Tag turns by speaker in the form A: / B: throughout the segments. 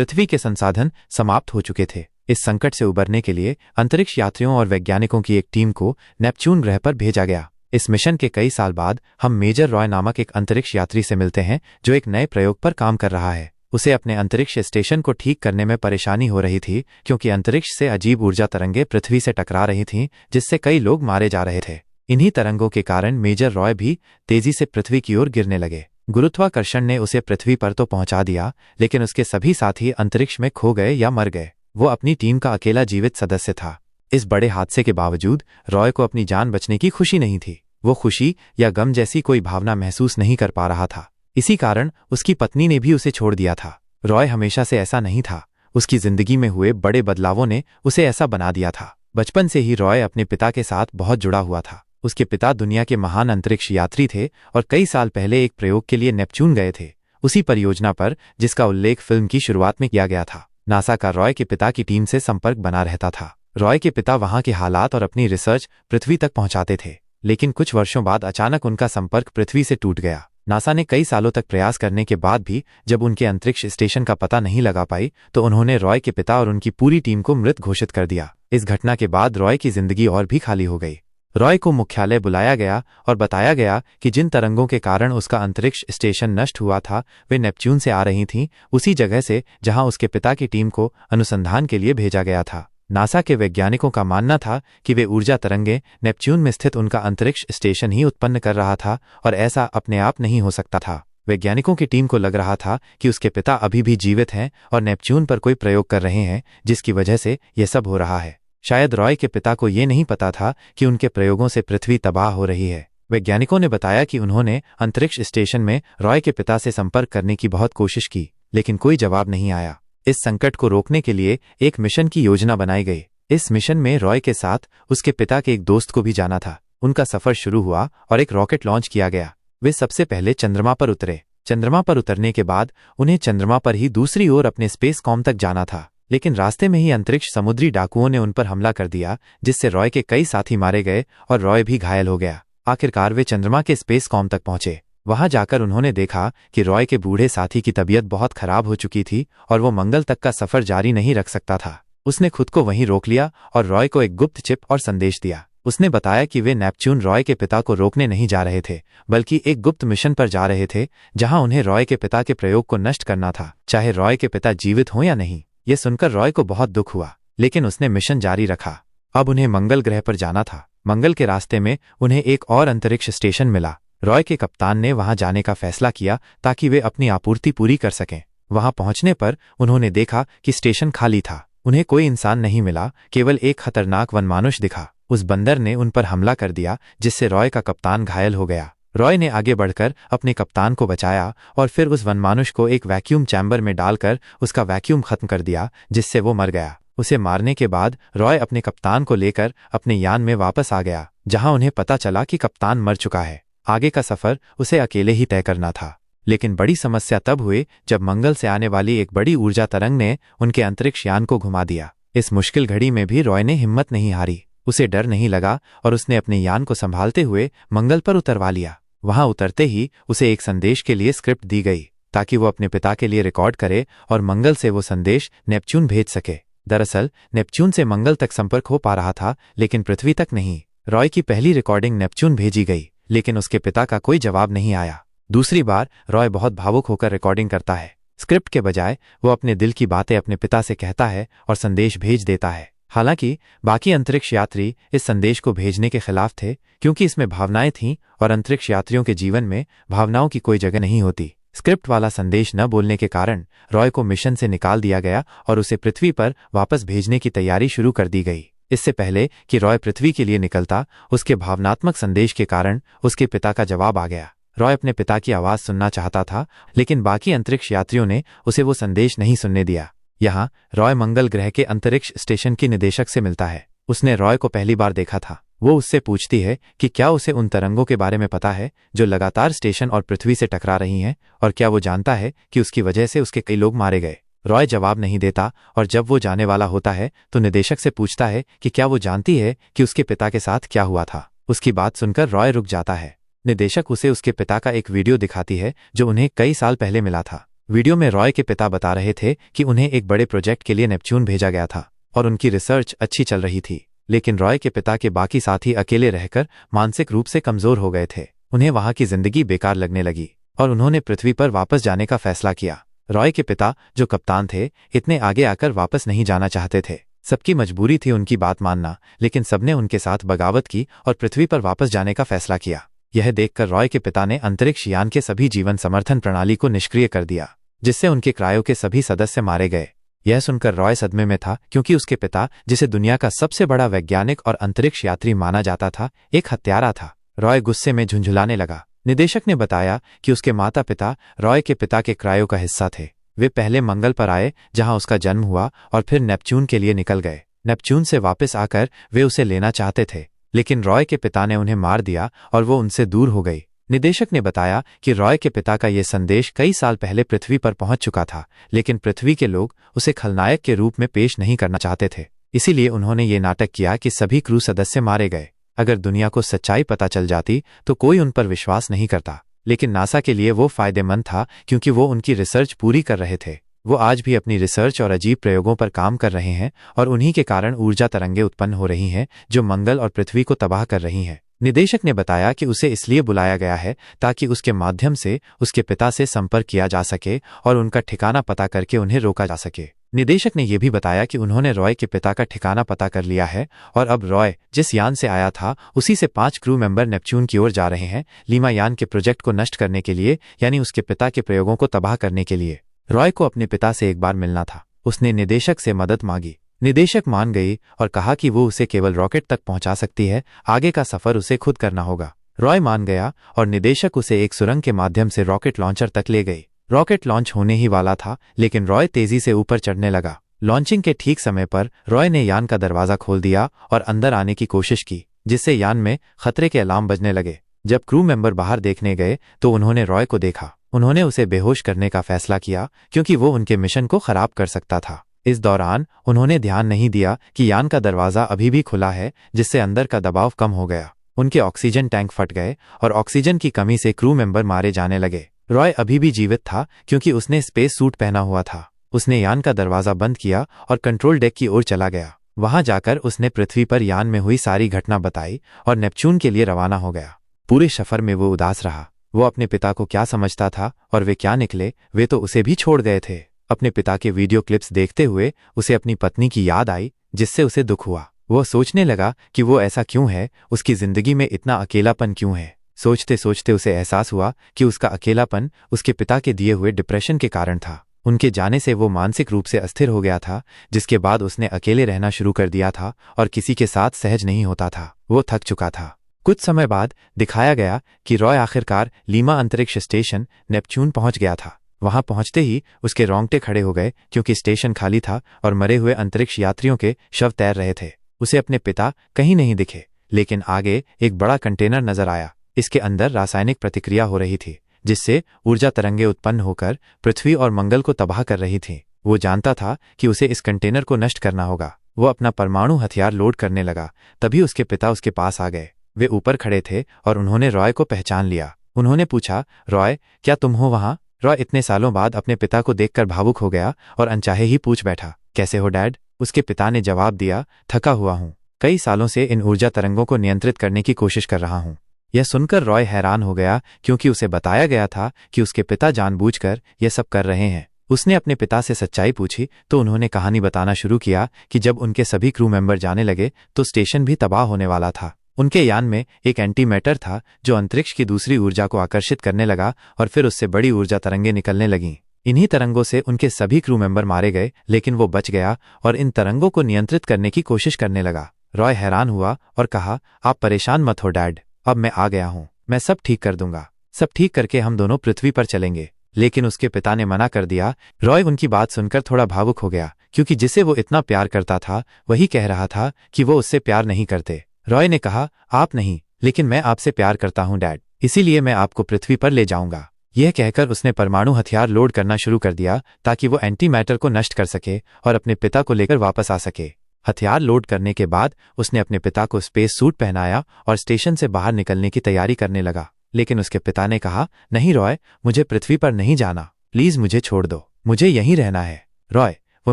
A: पृथ्वी के संसाधन समाप्त हो चुके थे। इस संकट से उबरने के लिए अंतरिक्ष यात्रियों और वैज्ञानिकों की एक टीम को नेपच्यून ग्रह पर भेजा गया। इस मिशन के कई साल बाद हम मेजर रॉय नामक एक अंतरिक्ष यात्री से मिलते हैं जो एक नए प्रयोग पर काम कर रहा है। उसे अपने अंतरिक्ष स्टेशन को ठीक करने में परेशानी हो रही थी क्योंकि अंतरिक्ष से अजीब ऊर्जा तरंगें पृथ्वी से टकरा रही थीं, जिससे कई लोग मारे जा रहे थे। इन्हीं तरंगों के कारण मेजर रॉय भी तेजी से पृथ्वी की ओर गिरने लगे। गुरुत्वाकर्षण ने उसे पृथ्वी पर तो पहुंचा दिया, लेकिन उसके सभी साथी अंतरिक्ष में खो गए या मर गए। वो अपनी टीम का अकेला जीवित सदस्य था। इस बड़े हादसे के बावजूद रॉय को अपनी जान बचने की खुशी नहीं थी। वो खुशी या गम जैसी कोई भावना महसूस नहीं कर पा रहा था। इसी कारण उसकी पत्नी ने भी उसे छोड़ दिया था। रॉय हमेशा से ऐसा नहीं था। उसकी जिंदगी में हुए बड़े बदलावों ने उसे ऐसा बना दिया था। बचपन से ही रॉय अपने पिता के साथ बहुत जुड़ा हुआ था। उसके पिता दुनिया के महान अंतरिक्ष यात्री थे और कई साल पहले एक प्रयोग के लिए नेपच्यून गए थे, उसी परियोजना पर जिसका उल्लेख फिल्म की शुरुआत में किया गया था। नासा का रॉय के पिता की टीम से संपर्क बना रहता था। रॉय के पिता वहां के हालात और अपनी रिसर्च पृथ्वी तक पहुंचाते थे, लेकिन कुछ वर्षों बाद अचानक उनका संपर्क पृथ्वी से टूट गया। नासा ने कई सालों तक प्रयास करने के बाद भी जब उनके अंतरिक्ष स्टेशन का पता नहीं लगा पाई तो उन्होंने रॉय के पिता और उनकी पूरी टीम को मृत घोषित कर दिया। इस घटना के बाद रॉय की जिंदगी और भी खाली हो गई। रॉय को मुख्यालय बुलाया गया और बताया गया कि जिन तरंगों के कारण उसका अंतरिक्ष स्टेशन नष्ट हुआ था वे नेपच्यून से आ रही थीं, उसी जगह से जहां उसके पिता की टीम को अनुसंधान के लिए भेजा गया था। नासा के वैज्ञानिकों का मानना था कि वे ऊर्जा तरंगें नेपच्यून में स्थित उनका अंतरिक्ष स्टेशन ही उत्पन्न कर रहा था और ऐसा अपने आप नहीं हो सकता था। वैज्ञानिकों की टीम को लग रहा था कि उसके पिता अभी भी जीवित हैं और नेपच्यून पर कोई प्रयोग कर रहे हैं, जिसकी वजह से यह सब हो रहा है। शायद रॉय के पिता को ये नहीं पता था कि उनके प्रयोगों से पृथ्वी तबाह हो रही है। वैज्ञानिकों ने बताया कि उन्होंने अंतरिक्ष स्टेशन में रॉय के पिता से संपर्क करने की बहुत कोशिश की, लेकिन कोई जवाब नहीं आया। इस संकट को रोकने के लिए एक मिशन की योजना बनाई गई। इस मिशन में रॉय के साथ उसके पिता के एक दोस्त को भी जाना था। उनका सफर शुरू हुआ और एक रॉकेट लॉन्च किया गया। वे सबसे पहले चंद्रमा पर उतरे। चंद्रमा पर उतरने के बाद उन्हें चंद्रमा पर ही दूसरी ओर अपने स्पेस कॉम तक जाना था, लेकिन रास्ते में ही अंतरिक्ष समुद्री डाकुओं ने उन पर हमला कर दिया, जिससे रॉय के कई साथी मारे गए और रॉय भी घायल हो गया। आखिरकार वे चंद्रमा के स्पेस कॉम तक पहुंचे। वहां जाकर उन्होंने देखा कि रॉय के बूढ़े साथी की तबीयत बहुत खराब हो चुकी थी और वो मंगल तक का सफर जारी नहीं रख सकता था। उसने खुद को वहीं रोक लिया और रॉय को एक गुप्त चिप और संदेश दिया। उसने बताया कि वे नेपच्यून रॉय के पिता को रोकने नहीं जा रहे थे, बल्कि एक गुप्त मिशन पर जा रहे थे जहां उन्हें रॉय के पिता के प्रयोग को नष्ट करना था, चाहे रॉय के पिता जीवित हों या नहीं। यह सुनकर रॉय को बहुत दुख हुआ, लेकिन उसने मिशन जारी रखा। अब उन्हें मंगल ग्रह पर जाना था। मंगल के रास्ते में उन्हें एक और अंतरिक्ष स्टेशन मिला। रॉय के कप्तान ने वहां जाने का फैसला किया ताकि वे अपनी आपूर्ति पूरी कर सकें। वहां पहुंचने पर उन्होंने देखा कि स्टेशन खाली था। उन्हें कोई इंसान नहीं मिला, केवल एक खतरनाक वनमानुष दिखा। उस बंदर ने उन पर हमला कर दिया, जिससे रॉय का कप्तान घायल हो गया। रॉय ने आगे बढ़कर अपने कप्तान को बचाया और फिर उस वनमानुष को एक वैक्यूम चैम्बर में डालकर उसका वैक्यूम खत्म कर दिया, जिससे वो मर गया। उसे मारने के बाद रॉय अपने कप्तान को लेकर अपने यान में वापस आ गया, जहां उन्हें पता चला कि कप्तान मर चुका है। आगे का सफर उसे अकेले ही तय करना था। लेकिन बड़ी समस्या तब हुई जब मंगल से आने वाली एक बड़ी ऊर्जा तरंग ने उनके अंतरिक्ष यान को घुमा दिया। इस मुश्किल घड़ी में भी रॉय ने हिम्मत नहीं हारी। उसे डर नहीं लगा और उसने अपने यान को संभालते हुए मंगल पर उतरवा लिया। वहां उतरते ही उसे एक संदेश के लिए स्क्रिप्ट दी गई ताकि वो अपने पिता के लिए रिकॉर्ड करे और मंगल से वो संदेश नेपच्यून भेज सके। दरअसल नेपच्यून से मंगल तक संपर्क हो पा रहा था, लेकिन पृथ्वी तक नहीं। रॉय की पहली रिकॉर्डिंग नेपच्यून भेजी गई, लेकिन उसके पिता का कोई जवाब नहीं आया। दूसरी बार रॉय बहुत भावुक होकर रिकॉर्डिंग करता है। स्क्रिप्ट के बजाय वो अपने दिल की बातें अपने पिता से कहता है और संदेश भेज देता है। हालांकि बाकी अंतरिक्ष यात्री इस संदेश को भेजने के खिलाफ थे, क्योंकि इसमें भावनाएं थीं और अंतरिक्ष यात्रियों के जीवन में भावनाओं की कोई जगह नहीं होती। स्क्रिप्ट वाला संदेश न बोलने के कारण रॉय को मिशन से निकाल दिया गया और उसे पृथ्वी पर वापस भेजने की तैयारी शुरू कर दी गई। इससे पहले कि रॉय पृथ्वी के लिए निकलता, उसके भावनात्मक संदेश के कारण उसके पिता का जवाब आ गया। रॉय अपने पिता की आवाज सुनना चाहता था, लेकिन बाकी अंतरिक्ष यात्रियों ने उसे वो संदेश नहीं सुनने दिया। यहाँ रॉय मंगल ग्रह के अंतरिक्ष स्टेशन के निदेशक से मिलता है। उसने रॉय को पहली बार देखा था। वो उससे पूछती है कि क्या उसे उन तरंगों के बारे में पता है जो लगातार स्टेशन और पृथ्वी से टकरा रही हैं, और क्या वो जानता है कि उसकी वजह से उसके कई लोग मारे गए। रॉय जवाब नहीं देता और जब वो जाने वाला होता है तो निदेशक से पूछता है कि क्या वो जानती है कि उसके पिता के साथ क्या हुआ था। उसकी बात सुनकर रॉय रुक जाता है। निदेशक उसे उसके पिता का एक वीडियो दिखाती है जो उन्हें कई साल पहले मिला था। वीडियो में रॉय के पिता बता रहे थे कि उन्हें एक बड़े प्रोजेक्ट के लिए नेपच्यून भेजा गया था और उनकी रिसर्च अच्छी चल रही थी, लेकिन रॉय के पिता के बाकी साथी अकेले रहकर मानसिक रूप से कमजोर हो गए थे। उन्हें वहां की जिंदगी बेकार लगने लगी और उन्होंने पृथ्वी पर वापस जाने का फैसला किया। रॉय के पिता, जो कप्तान थे, इतने आगे आकर वापस नहीं जाना चाहते थे। सबकी मजबूरी थी उनकी बात मानना, लेकिन सबने उनके साथ बगावत की और पृथ्वी पर वापस जाने का फैसला किया। यह देखकर रॉय के पिता ने अंतरिक्ष यान के सभी जीवन समर्थन प्रणाली को निष्क्रिय कर दिया, जिससे उनके क्रायो के सभी सदस्य मारे गए। यह सुनकर रॉय सदमे में था, क्योंकि उसके पिता, जिसे दुनिया का सबसे बड़ा वैज्ञानिक और अंतरिक्ष यात्री माना जाता था, एक हत्यारा था। रॉय गुस्से में झुंझुलाने लगा। निदेशक ने बताया कि उसके माता पिता रॉय के पिता के क्रायो का हिस्सा थे। वे पहले मंगल पर आए, जहां उसका जन्म हुआ, और फिर नेपच्यून के लिए निकल गए। नेपच्यून से वापस आकर वे उसे लेना चाहते थे, लेकिन रॉय के पिता ने उन्हें मार दिया और वो उनसे दूर हो गई। निदेशक ने बताया कि रॉय के पिता का ये संदेश कई साल पहले पृथ्वी पर पहुंच चुका था, लेकिन पृथ्वी के लोग उसे खलनायक के रूप में पेश नहीं करना चाहते थे। इसीलिए उन्होंने ये नाटक किया कि सभी क्रू सदस्य मारे गए। अगर दुनिया को सच्चाई पता चल जाती तो कोई उन पर विश्वास नहीं करता, लेकिन नासा के लिए वो फायदेमंद था, क्योंकि वो उनकी रिसर्च पूरी कर रहे थे। वो आज भी अपनी रिसर्च और अजीब प्रयोगों पर काम कर रहे हैं, और उन्हीं के कारण ऊर्जा तरंगें उत्पन्न हो रही हैं जो मंगल और पृथ्वी को तबाह कर रही हैं। निदेशक ने बताया कि उसे इसलिए बुलाया गया है ताकि उसके माध्यम से उसके पिता से संपर्क किया जा सके और उनका ठिकाना पता करके उन्हें रोका जा सके। निदेशक ने यह भी बताया कि उन्होंने रॉय के पिता का ठिकाना पता कर लिया है और अब रॉय जिस यान से आया था उसी से 5 क्रू मेंबर नेपच्यून की ओर जा रहे हैं, लीमा यान के प्रोजेक्ट को नष्ट करने के लिए, यानी उसके पिता के प्रयोगों को तबाह करने के लिए। रॉय को अपने पिता से एक बार मिलना था। उसने निदेशक से मदद मांगी। निदेशक मान गई और कहा कि वो उसे केवल रॉकेट तक पहुंचा सकती है, आगे का सफर उसे खुद करना होगा। रॉय मान गया और निदेशक उसे एक सुरंग के माध्यम से रॉकेट लॉन्चर तक ले गई। रॉकेट लॉन्च होने ही वाला था, लेकिन रॉय तेजी से ऊपर चढ़ने लगा। लॉन्चिंग के ठीक समय पर रॉय ने यान का दरवाजा खोल दिया और अंदर आने की कोशिश की, जिससे यान में खतरे के अलार्म बजने लगे। जब क्रू मेंबर बाहर देखने गए तो उन्होंने रॉय को देखा। उन्होंने उसे बेहोश करने का फैसला किया, क्योंकि वो उनके मिशन को खराब कर सकता था। इस दौरान उन्होंने ध्यान नहीं दिया कि यान का दरवाजा अभी भी खुला है, जिससे अंदर का दबाव कम हो गया। उनके ऑक्सीजन टैंक फट गए और ऑक्सीजन की कमी से क्रू मेंबर मारे जाने लगे। रॉय अभी भी जीवित था, क्योंकि उसने स्पेस सूट पहना हुआ था। उसने यान का दरवाजा बंद किया और कंट्रोल डेक की ओर चला गया। वहां जाकर उसने पृथ्वी पर यान में हुई सारी घटना बताई और नेपच्यून के लिए रवाना हो गया। पूरे सफर में वो उदास रहा। वो अपने पिता को क्या समझता था और वे क्या निकले, वे तो उसे भी छोड़ गए थे। अपने पिता के वीडियो क्लिप्स देखते हुए उसे अपनी पत्नी की याद आई, जिससे उसे दुख हुआ। वो सोचने लगा कि वो ऐसा क्यों है, उसकी जिंदगी में इतना अकेलापन क्यों है। सोचते सोचते उसे एहसास हुआ कि उसका अकेलापन उसके पिता के दिए हुए डिप्रेशन के कारण था। उनके जाने से वो मानसिक रूप से अस्थिर हो गया था, जिसके बाद उसने अकेले रहना शुरू कर दिया था और किसी के साथ सहज नहीं होता था। वो थक चुका था। कुछ समय बाद दिखाया गया कि रॉय आखिरकार लीमा अंतरिक्ष स्टेशन नेपच्यून पहुंच गया था। वहां पहुंचते ही उसके रोंगटे खड़े हो गए, क्योंकि स्टेशन खाली था और मरे हुए अंतरिक्ष यात्रियों के शव तैर रहे थे। उसे अपने पिता कहीं नहीं दिखे, लेकिन आगे एक बड़ा कंटेनर नजर आया। इसके अंदर रासायनिक प्रतिक्रिया हो रही थी, जिससे ऊर्जा तरंगें उत्पन्न होकर पृथ्वी और मंगल को तबाह कर रही थीं। वो जानता था कि उसे इस कंटेनर को नष्ट करना होगा। वो अपना परमाणु हथियार लोड करने लगा। तभी उसके पिता उसके पास आ गए। वे ऊपर खड़े थे और उन्होंने रॉय को पहचान लिया। उन्होंने पूछा, रॉय, क्या तुम हो वहां? रॉय इतने सालों बाद अपने पिता को देखकर भावुक हो गया और अनचाहे ही पूछ बैठा, कैसे हो डैड? उसके पिता ने जवाब दिया, थका हुआ हूं। कई सालों से इन ऊर्जा तरंगों को नियंत्रित करने की कोशिश कर रहा हूं। यह सुनकर रॉय हैरान हो गया, क्योंकि उसे बताया गया था कि उसके पिता जानबूझकर यह सब कर रहे हैं। उसने अपने पिता से सच्चाई पूछी तो उन्होंने कहानी बताना शुरू किया कि जब उनके सभी क्रू मेंबर जाने लगे तो स्टेशन भी तबाह होने वाला था। उनके यान में एक एंटी मैटर था जो अंतरिक्ष की दूसरी ऊर्जा को आकर्षित करने लगा और फिर उससे बड़ी ऊर्जा तरंगें निकलने लगीं। इन्हीं तरंगों से उनके सभी क्रू मेंबर मारे गए, लेकिन वो बच गया और इन तरंगों को नियंत्रित करने की कोशिश करने लगा। रॉय हैरान हुआ और कहा, आप परेशान मत हो डैड, अब मैं आ गया हूं। मैं सब ठीक कर दूंगा। सब ठीक करके हम दोनों पृथ्वी पर चलेंगे। लेकिन उसके पिता ने मना कर दिया। रॉय उनकी बात सुनकर थोड़ा भावुक हो गया, क्योंकि जिसे वो इतना प्यार करता था वही कह रहा था कि वो उससे प्यार नहीं करते। रॉय ने कहा, आप नहीं, लेकिन मैं आपसे प्यार करता हूं डैड, इसीलिए मैं आपको पृथ्वी पर ले जाऊंगा। यह कहकर उसने परमाणु हथियार लोड करना शुरू कर दिया ताकि वो एंटी मैटर को नष्ट कर सके और अपने पिता को लेकर वापस आ सके। हथियार लोड करने के बाद उसने अपने पिता को स्पेस सूट पहनाया और स्टेशन से बाहर निकलने की तैयारी करने लगा। लेकिन उसके पिता ने कहा, नहीं रॉय, मुझे पृथ्वी पर नहीं जाना। प्लीज मुझे छोड़ दो, मुझे यहीं रहना है। रॉय, वो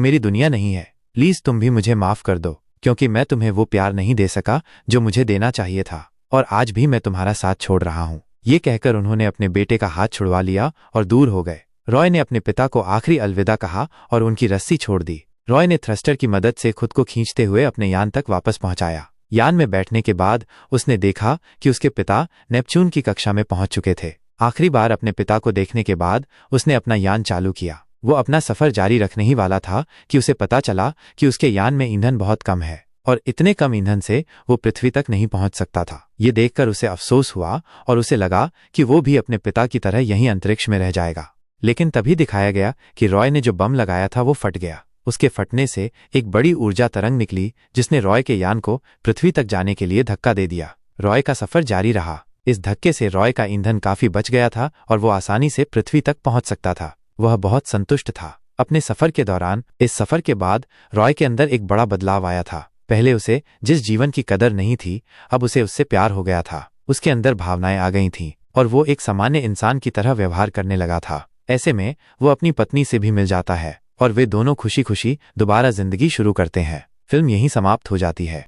A: मेरी दुनिया नहीं है, प्लीज तुम भी मुझे माफ कर दो, क्योंकि मैं तुम्हें वो प्यार नहीं दे सका जो मुझे देना चाहिए था, और आज भी मैं तुम्हारा साथ छोड़ रहा हूँ। ये कहकर उन्होंने अपने बेटे का हाथ छुड़वा लिया और दूर हो गए। रॉय ने अपने पिता को आखिरी अलविदा कहा और उनकी रस्सी छोड़ दी। रॉय ने थ्रस्टर की मदद से खुद को खींचते हुए अपने यान तक वापस पहुंचाया। यान में बैठने के बाद उसने देखा कि उसके पिता नेपच्यून की कक्षा में पहुंच चुके थे। आखिरी बार अपने पिता को देखने के बाद उसने अपना यान चालू किया। वो अपना सफर जारी रखने ही वाला था कि उसे पता चला कि उसके यान में ईंधन बहुत कम है और इतने कम ईंधन से वो पृथ्वी तक नहीं पहुंच सकता था। ये देखकर उसे अफसोस हुआ और उसे लगा कि वो भी अपने पिता की तरह यहीं अंतरिक्ष में रह जाएगा। लेकिन तभी दिखाया गया कि रॉय ने जो बम लगाया था वो फट गया। उसके फटने से एक बड़ी ऊर्जा तरंग निकली जिसने रॉय के यान को पृथ्वी तक जाने के लिए धक्का दे दिया। रॉय का सफर जारी रहा। इस धक्के से रॉय का ईंधन काफी बच गया था और वो आसानी से पृथ्वी तक पहुंच सकता था। वह बहुत संतुष्ट था। अपने सफर के दौरान इस सफर के बाद रॉय के अंदर एक बड़ा बदलाव आया था। पहले उसे जिस जीवन की कदर नहीं थी, अब उसे उससे प्यार हो गया था। उसके अंदर भावनाएं आ गई थीं और वो एक सामान्य इंसान की तरह व्यवहार करने लगा था। ऐसे में वो अपनी पत्नी से भी मिल जाता है और वे दोनों खुशी खुशी दोबारा जिंदगी शुरू करते हैं। फिल्म यहीं समाप्त हो जाती है।